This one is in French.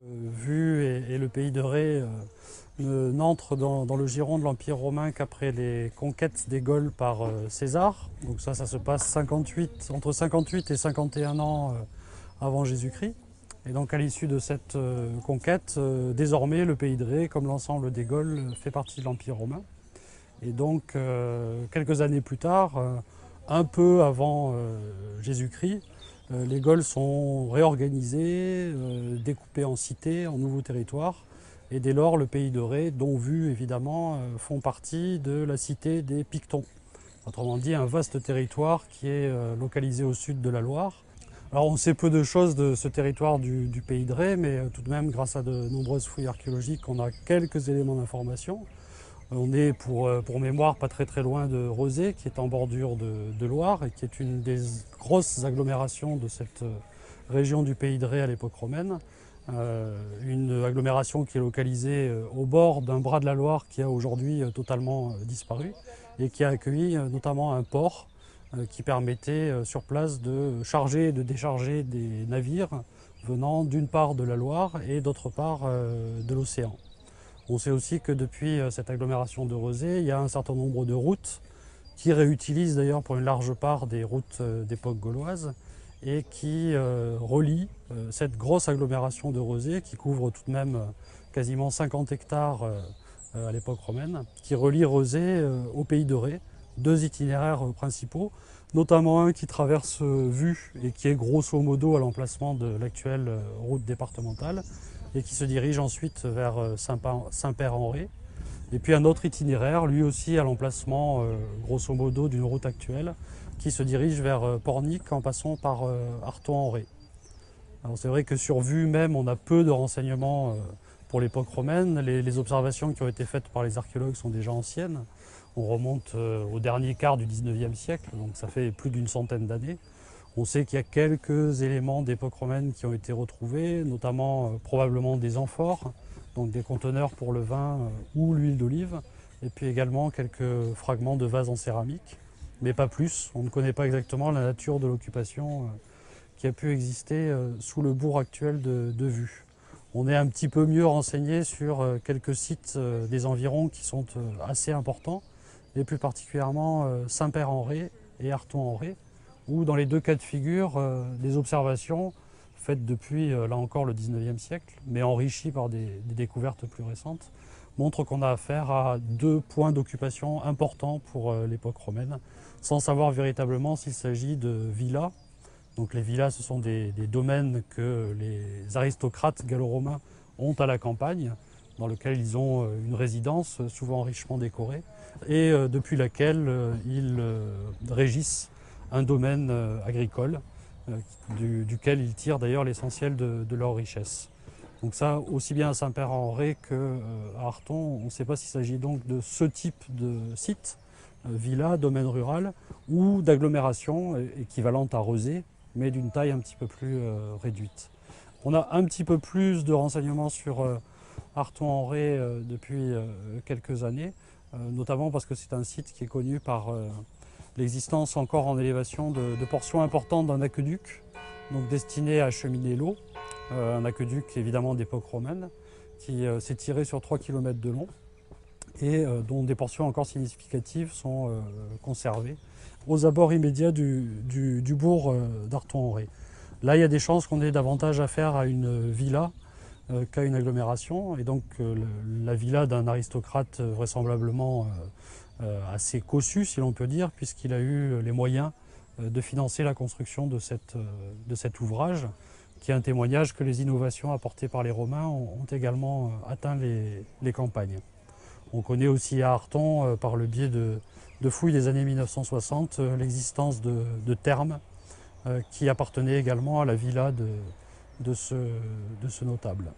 Vue et le pays de Ré n'entrent dans le giron de l'Empire romain qu'après les conquêtes des Gaules par César. Donc ça se passe entre 58 et 51 ans avant Jésus-Christ. Et donc à l'issue de cette conquête, désormais le pays de Ré, comme l'ensemble des Gaules, fait partie de l'Empire romain. Et donc quelques années plus tard, un peu avant Jésus-Christ, les Gaules sont réorganisées, découpées en cités, en nouveaux territoires. Et dès lors, le pays de Ré, dont Vue évidemment, font partie de la cité des Pictons. Autrement dit, un vaste territoire qui est localisé au sud de la Loire. Alors on sait peu de choses de ce territoire du pays de Ré, mais tout de même, grâce à de nombreuses fouilles archéologiques, on a quelques éléments d'information. On est, pour mémoire, pas très loin de Rezé, qui est en bordure de Loire et qui est une des grosses agglomérations de cette région du pays de Ré à l'époque romaine. Une agglomération qui est localisée au bord d'un bras de la Loire qui a aujourd'hui totalement disparu et qui a accueilli notamment un port qui permettait sur place de charger et de décharger des navires venant d'une part de la Loire et d'autre part de l'océan. On sait aussi que depuis cette agglomération de Rezé, il y a un certain nombre de routes qui réutilisent d'ailleurs pour une large part des routes d'époque gauloise et qui relient cette grosse agglomération de Rezé qui couvre tout de même quasiment 50 hectares à l'époque romaine, qui relie Rezé au pays de Ré. Deux itinéraires principaux, notamment un qui traverse Vue et qui est grosso modo à l'emplacement de l'actuelle route départementale et qui se dirige ensuite vers Saint-Père-en-Ré. Et puis un autre itinéraire, lui aussi à l'emplacement grosso modo d'une route actuelle, qui se dirige vers Pornic en passant par Artois-en-Ré. Alors c'est vrai que sur Vue même, on a peu de renseignements pour l'époque romaine. Les observations qui ont été faites par les archéologues sont déjà anciennes. On remonte au dernier quart du 19e siècle, donc ça fait plus d'une centaine d'années. On sait qu'il y a quelques éléments d'époque romaine qui ont été retrouvés, notamment probablement des amphores, donc des conteneurs pour le vin ou l'huile d'olive, et puis également quelques fragments de vases en céramique, mais pas plus. On ne connaît pas exactement la nature de l'occupation qui a pu exister sous le bourg actuel de Vue. On est un petit peu mieux renseigné sur quelques sites des environs qui sont assez importants, et plus particulièrement Saint-Père-en-Ré et Artois-en-Ré, où dans les deux cas de figure, des observations faites depuis, là encore, le 19e siècle, mais enrichies par des découvertes plus récentes, montrent qu'on a affaire à deux points d'occupation importants pour l'époque romaine, sans savoir véritablement s'il s'agit de villas. Donc les villas, ce sont des domaines que les aristocrates gallo-romains ont à la campagne, dans lesquels ils ont une résidence, souvent richement décorée, et depuis laquelle ils régissent un domaine agricole, duquel ils tirent d'ailleurs l'essentiel de leur richesse. Donc ça, aussi bien à Saint-Père-en-Ré qu'à Arton, on ne sait pas s'il s'agit donc de ce type de site, villa, domaine rural, ou d'agglomération équivalente à Rezé, mais d'une taille un petit peu plus réduite. On a un petit peu plus de renseignements sur Arton-en-Ré depuis quelques années, notamment parce que c'est un site qui est connu par l'existence encore en élévation de portions importantes d'un aqueduc, donc destiné à acheminer l'eau, un aqueduc évidemment d'époque romaine, qui s'étirait sur 3 km de long et dont des portions encore significatives sont conservées aux abords immédiats du bourg d'Arton-en-Ré. Là, il y a des chances qu'on ait davantage affaire à une villa qu'à une agglomération, et donc la villa d'un aristocrate vraisemblablement assez cossu, si l'on peut dire, puisqu'il a eu les moyens de financer la construction de cet ouvrage, qui est un témoignage que les innovations apportées par les Romains ont également atteint les campagnes. On connaît aussi à Arton, par le biais de fouilles des années 1960, l'existence de thermes qui appartenaient également à la villa de ce notable.